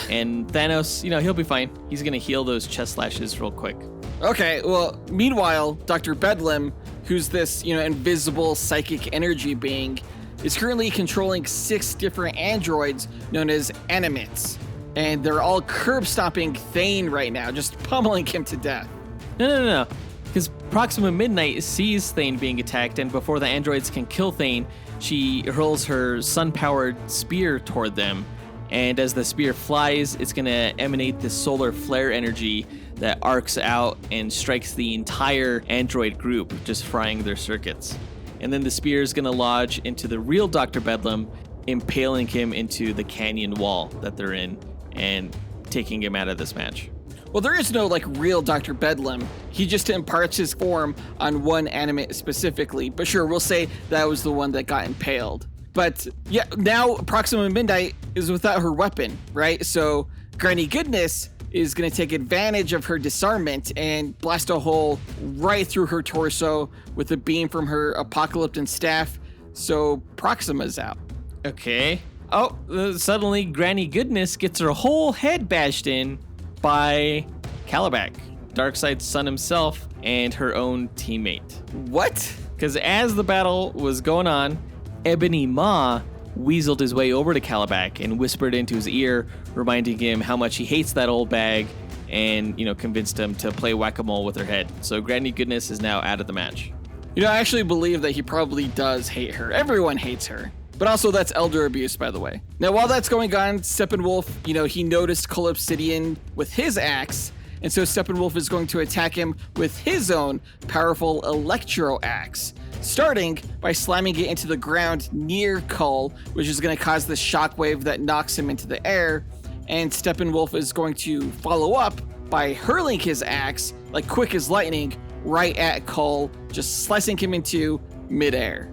and Thanos, he'll be fine. He's gonna heal those chest slashes real quick. Okay, well, meanwhile, Dr. Bedlam, who's this, invisible psychic energy being, is currently controlling 6 different androids known as Animates, and they're all curb-stomping Thane right now, just pummeling him to death. No. Because Proxima Midnight sees Thane being attacked, and before the androids can kill Thane, she hurls her sun-powered spear toward them. And as the spear flies, it's going to emanate this solar flare energy that arcs out and strikes the entire android group, just frying their circuits. And then the spear is going to lodge into the real Dr. Bedlam, impaling him into the canyon wall that they're in and taking him out of this match. Well, there is no, real Dr. Bedlam. He just imparts his form on one animate specifically. But sure, we'll say that was the one that got impaled. But yeah, now Proxima Midnight is without her weapon, right? So Granny Goodness is going to take advantage of her disarmament and blast a hole right through her torso with a beam from her Apocalyptic staff. So Proxima's out. Okay. Oh, suddenly Granny Goodness gets her whole head bashed in by Kalibak, Darkseid's son himself, and her own teammate. What? Because as the battle was going on, Ebony Maw weaseled his way over to Kalibak and whispered into his ear, reminding him how much he hates that old bag, and, convinced him to play whack-a-mole with her head. So Granny Goodness is now out of the match. I actually believe that he probably does hate her. Everyone hates her. But also, that's elder abuse, by the way. Now, while that's going on, Steppenwolf, he noticed Collapsidian with his axe, and so Steppenwolf is going to attack him with his own powerful Electro Axe, starting by slamming it into the ground near Cull, which is going to cause the shockwave that knocks him into the air, and Steppenwolf is going to follow up by hurling his axe, like quick as lightning, right at Cull, just slicing him into midair.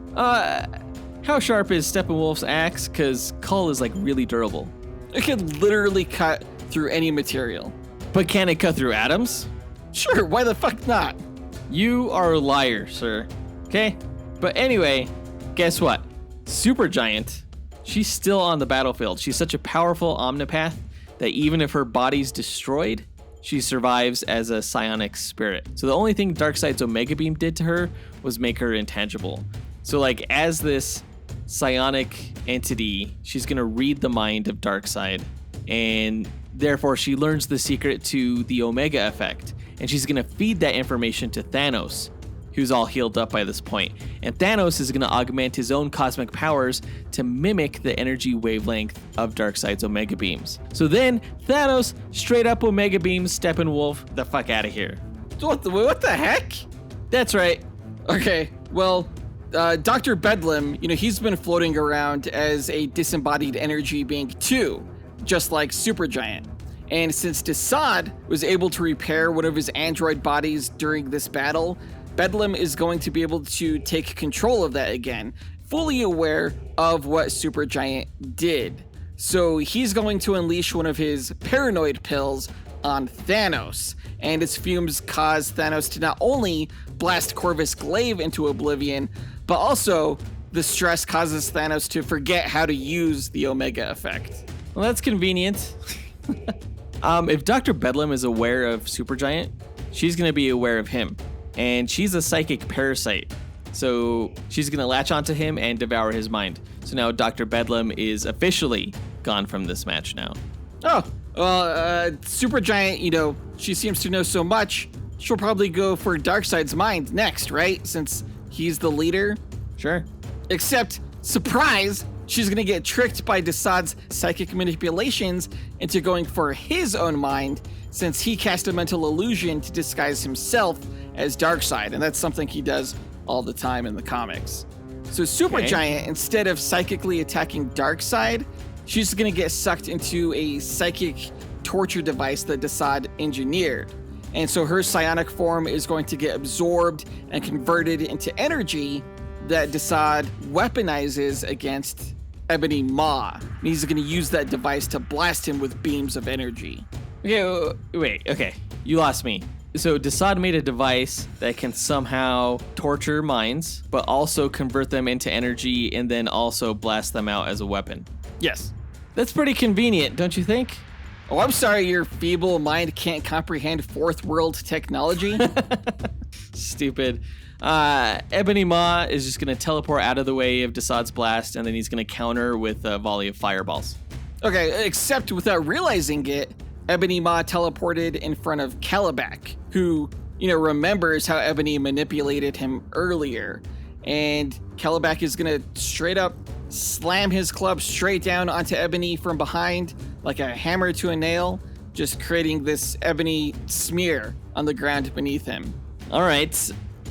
How sharp is Steppenwolf's axe? Because Cull is really durable. It can literally cut through any material. But can it cut through atoms? Sure, why the fuck not? You are a liar, sir. Okay? But anyway, guess what? Supergiant, she's still on the battlefield. She's such a powerful omnipath that even if her body's destroyed, she survives as a psionic spirit. So the only thing Darkseid's Omega Beam did to her was make her intangible. So like as this psionic entity, she's going to read the mind of Darkseid, and therefore she learns the secret to the Omega effect, and she's going to feed that information to Thanos, who's all healed up by this point. And Thanos is going to augment his own cosmic powers to mimic the energy wavelength of Darkseid's Omega Beams. So then Thanos straight up Omega Beams Steppenwolf the fuck out of here. What the heck? That's right. Okay, well, Dr. Bedlam, he's been floating around as a disembodied energy being too, just like Supergiant. And since Desaad was able to repair one of his android bodies during this battle, Bedlam is going to be able to take control of that again, fully aware of what Supergiant did. So he's going to unleash one of his paranoid pills on Thanos, and its fumes cause Thanos to not only blast Corvus Glaive into oblivion, but also the stress causes Thanos to forget how to use the Omega effect. Well, that's convenient. If Dr. Bedlam is aware of Supergiant, she's going to be aware of him. And she's a psychic parasite. So she's going to latch onto him and devour his mind. So now Dr. Bedlam is officially gone from this match now. Oh, well, Supergiant, she seems to know so much. She'll probably go for Darkseid's mind next, right? Since he's the leader. Sure. Except, surprise, she's going to get tricked by Desaad's psychic manipulations into going for his own mind, since he cast a mental illusion to disguise himself as Darkseid, and that's something he does all the time in the comics. So Supergiant, instead of psychically attacking Darkseid, she's going to get sucked into a psychic torture device that Desaad engineered. And so her psionic form is going to get absorbed and converted into energy that Desaad weaponizes against Ebony Maw. And he's going to use that device to blast him with beams of energy. Okay, you lost me. So Desaad made a device that can somehow torture minds, but also convert them into energy and then also blast them out as a weapon. Yes. That's pretty convenient, don't you think? Oh, I'm sorry your feeble mind can't comprehend fourth world technology. Stupid. Ebony Maw is just going to teleport out of the way of Desaad's blast, and then he's going to counter with a volley of fireballs. Okay, except without realizing it, Ebony Maw teleported in front of Kalibak, who, remembers how Ebony manipulated him earlier. And Kalibak is going to straight up slam his club straight down onto Ebony from behind, like a hammer to a nail, just creating this ebony smear on the ground beneath him. All right.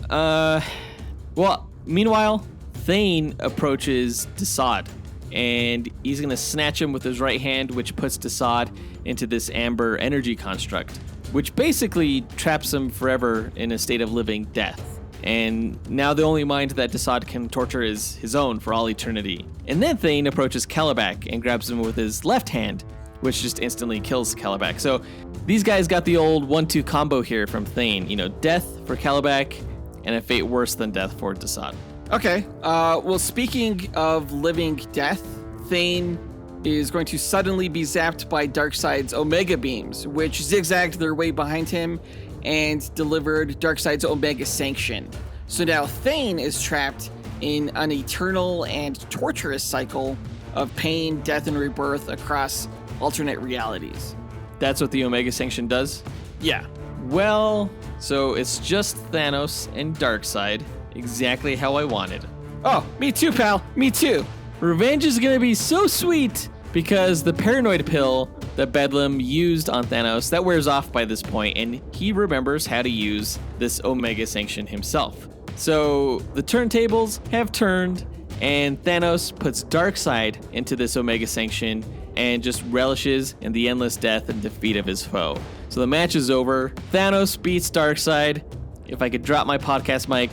Well, meanwhile, Thane approaches Desaad, and he's going to snatch him with his right hand, which puts Desaad into this amber energy construct, which basically traps him forever in a state of living death. And now the only mind that Desaad can torture is his own for all eternity. And then Thane approaches Kalibak and grabs him with his left hand, which just instantly kills Kalibak. So these guys got the old 1-2 combo here from Thane. Death for Kalibak and a fate worse than death for Desaad. Okay, well, speaking of living death, Thane is going to suddenly be zapped by Darkseid's Omega Beams, which zigzagged their way behind him and delivered Darkseid's Omega Sanction. So now Thane is trapped in an eternal and torturous cycle of pain, death, and rebirth across alternate realities. That's what the Omega Sanction does? Yeah. Well, so it's just Thanos and Darkseid, exactly how I wanted. Oh, me too, pal. Me too. Revenge is gonna be so sweet because the paranoid pill that Bedlam used on Thanos, that wears off by this point, and he remembers how to use this Omega Sanction himself. So the turntables have turned, and Thanos puts Darkseid into this Omega Sanction and just relishes in the endless death and defeat of his foe. So the match is over. Thanos beats Darkseid. If I could drop my podcast mic,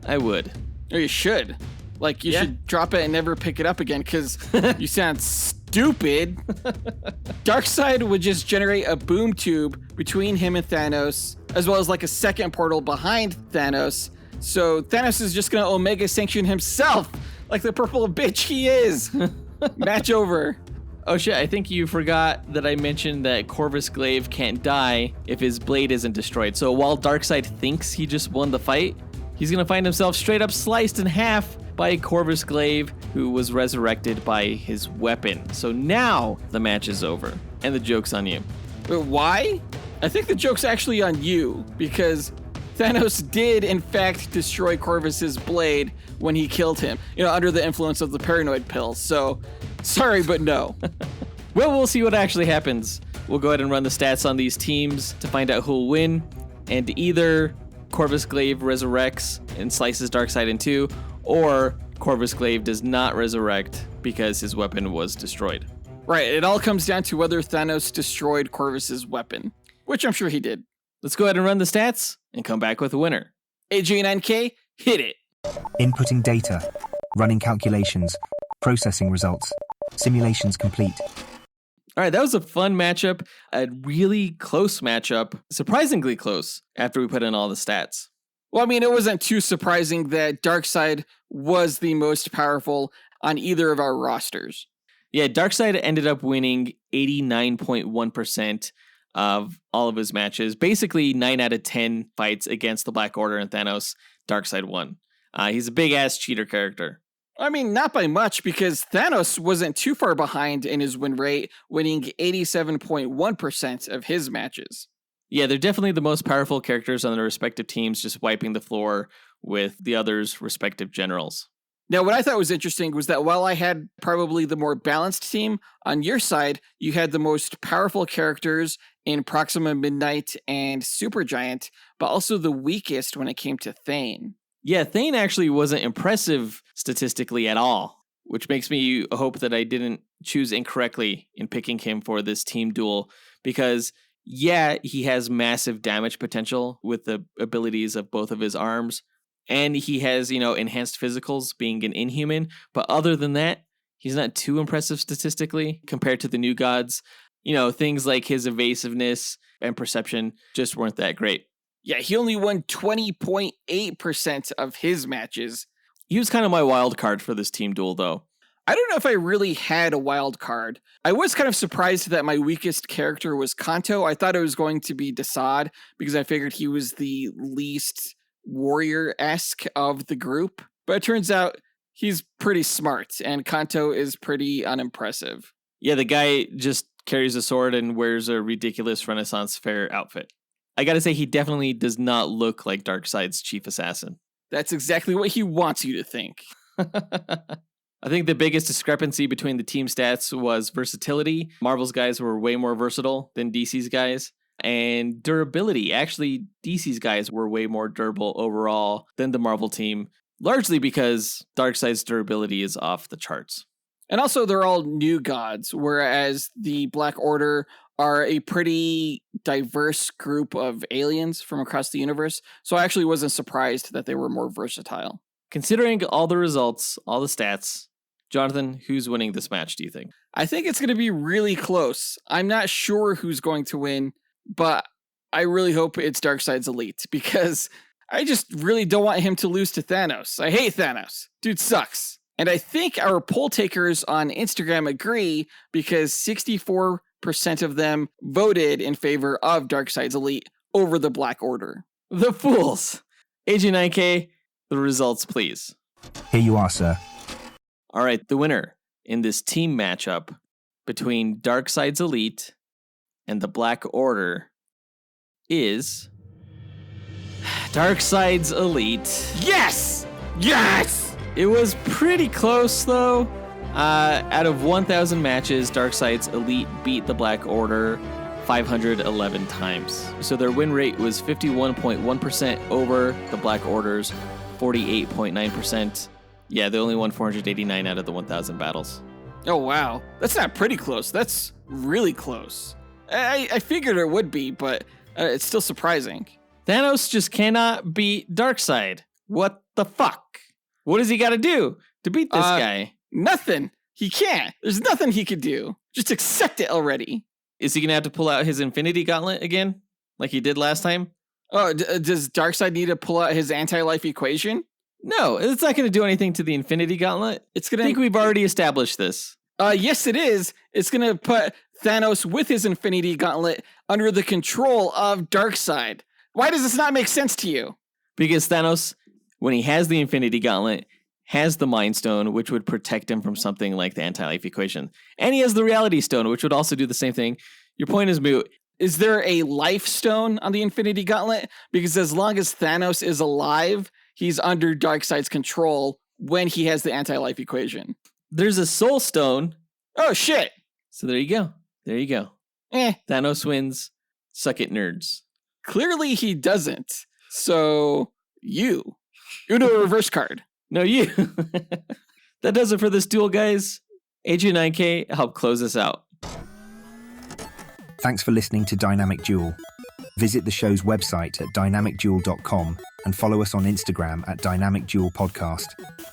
I would. Or you should. Like, you should drop it and never pick it up again, because you sound stupid. Darkseid would just generate a boom tube between him and Thanos, as well as like a second portal behind Thanos. So Thanos is just going to Omega Sanction himself, like the purple bitch he is. Match over. Oh shit, I think you forgot that I mentioned that Corvus Glaive can't die if his blade isn't destroyed. So while Darkseid thinks he just won the fight, he's going to find himself straight up sliced in half by Corvus Glaive, who was resurrected by his weapon. So now the match is over, and the joke's on you. But why? I think the joke's actually on you, because Thanos did, in fact, destroy Corvus's blade when he killed him, under the influence of the paranoid pills. So, sorry, but no. Well, we'll see what actually happens. We'll go ahead and run the stats on these teams to find out who'll win. And either Corvus Glaive resurrects and slices Darkseid in two, or Corvus Glaive does not resurrect because his weapon was destroyed. Right, it all comes down to whether Thanos destroyed Corvus's weapon, which I'm sure he did. Let's go ahead and run the stats and come back with a winner. AJ9K, hit it. Inputting data, running calculations, processing results, simulations complete. All right, that was a fun matchup, a really close matchup, surprisingly close after we put in all the stats. Well, I mean, it wasn't too surprising that Darkseid was the most powerful on either of our rosters. Yeah, Darkseid ended up winning 89.1% of all of his matches. Basically, 9 out of 10 fights against the Black Order and Thanos, Darkseid won. He's a big-ass cheater character. I mean, not by much, because Thanos wasn't too far behind in his win rate, winning 87.1% of his matches. Yeah, they're definitely the most powerful characters on their respective teams, just wiping the floor with the others' respective generals. Now, what I thought was interesting was that while I had probably the more balanced team, on your side, you had the most powerful characters in Proxima Midnight and Supergiant, but also the weakest when it came to Thane. Yeah, Thane actually wasn't impressive statistically at all, which makes me hope that I didn't choose incorrectly in picking him for this team duel, because yeah, he has massive damage potential with the abilities of both of his arms, and he has, enhanced physicals being an inhuman, but other than that, he's not too impressive statistically compared to the new gods. Things like his evasiveness and perception just weren't that great. Yeah, he only won 20.8% of his matches. He was kind of my wild card for this team duel, though. I don't know if I really had a wild card. I was kind of surprised that my weakest character was Kanto. I thought it was going to be Desaad because I figured he was the least warrior-esque of the group. But it turns out he's pretty smart, and Kanto is pretty unimpressive. Yeah, the guy just carries a sword and wears a ridiculous Renaissance fair outfit. I gotta say, he definitely does not look like Darkseid's chief assassin. That's exactly what he wants you to think. I think the biggest discrepancy between the team stats was versatility. Marvel's guys were way more versatile than DC's guys. And durability. Actually, DC's guys were way more durable overall than the Marvel team, largely because Darkseid's durability is off the charts. And also, they're all new gods, whereas the Black Order are a pretty diverse group of aliens from across the universe. So I actually wasn't surprised that they were more versatile. Considering all the results, all the stats, Jonathan, who's winning this match, do you think? I think it's going to be really close. I'm not sure who's going to win, but I really hope it's Darkseid's Elite, because I just really don't want him to lose to Thanos. I hate Thanos. Dude sucks. And I think our poll takers on Instagram agree, because 64% of them voted in favor of Darkseid's Elite over the Black Order. The fools. AG9K, the results, please. Here you are, sir. All right, the winner in this team matchup between Darkseid's Elite and the Black Order is Darkseid's Elite. Yes! Yes! It was pretty close, though. Out of 1,000 matches, Darkseid's Elite beat the Black Order 511 times. So their win rate was 51.1% over the Black Order's 48.9%. Yeah, they only won 489 out of the 1,000 battles. Oh, wow. That's not pretty close. That's really close. I figured it would be, but it's still surprising. Thanos just cannot beat Darkseid. What the fuck? What does he got to do to beat this guy? Nothing. He can't. There's nothing he could do. Just accept it already. Is he going to have to pull out his Infinity Gauntlet again, like he did last time? Oh, does Darkseid need to pull out his anti-life equation? No, it's not going to do anything to the Infinity Gauntlet. It's going to... I think we've already established this. Yes, it is. It's going to put Thanos with his Infinity Gauntlet under the control of Darkseid. Why does this not make sense to you? Because Thanos, when he has the Infinity Gauntlet, has the Mind Stone, which would protect him from something like the anti-life equation. And he has the Reality Stone, which would also do the same thing. Your point is moot. Is there a life stone on the Infinity Gauntlet? Because as long as Thanos is alive, he's under Darkseid's control when he has the anti-life equation. There's a Soul Stone. Oh, shit. So there you go. There you go. Thanos wins. Suck it, nerds. Clearly he doesn't. So, you. Uno reverse card. No, you. That does it for this duel, guys. AJ9K, help close us out. Thanks for listening to Dynamic Duel. Visit the show's website at dynamicduel.com and follow us on Instagram at Dynamic Duel Podcast.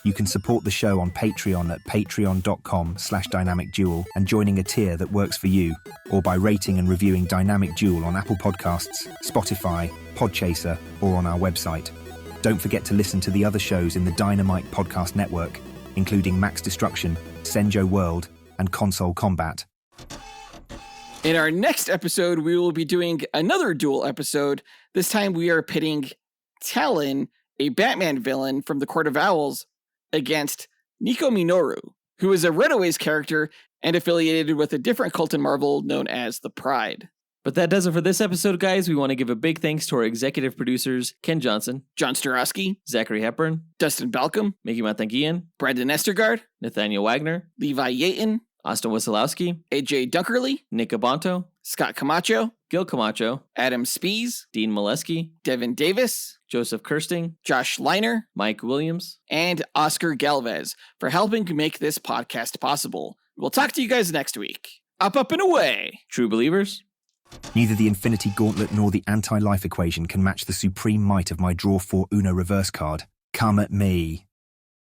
You can support the show on Patreon at patreon.com/dynamicduel and joining a tier that works for you, or by rating and reviewing Dynamic Duel on Apple Podcasts, Spotify, Podchaser, or on our website. Don't forget to listen to the other shows in the Dynamite Podcast Network, including Max Destruction, Senjo World, and Console Combat. In our next episode, we will be doing another duel episode. This time we are pitting Talon, a Batman villain from the Court of Owls, against Nico Minoru, who is a Runaways character and affiliated with a different cult in Marvel known as the Pride. But that does it for this episode, guys. We want to give a big thanks to our executive producers, Ken Johnson, John Starosky, Zachary Hepburn, Dustyn Balcom, Miggy Matanguihan, Brandon Estergard, Nathaniel Wagner, Levi Yeaton, Austin Wesolowski, AJ Dunkerley, Nick Abanto, Scott Camacho, Gil Camacho, Adam Speas, Dean Maleski, Devin Davis, Joseph Kersting, Josh Leiner, Mike Williams, and Oscar Galvez for helping make this podcast possible. We'll talk to you guys next week. Up, and away. True believers. Neither the Infinity Gauntlet nor the anti-life equation can match the supreme might of my Draw 4 Uno reverse card. Come at me.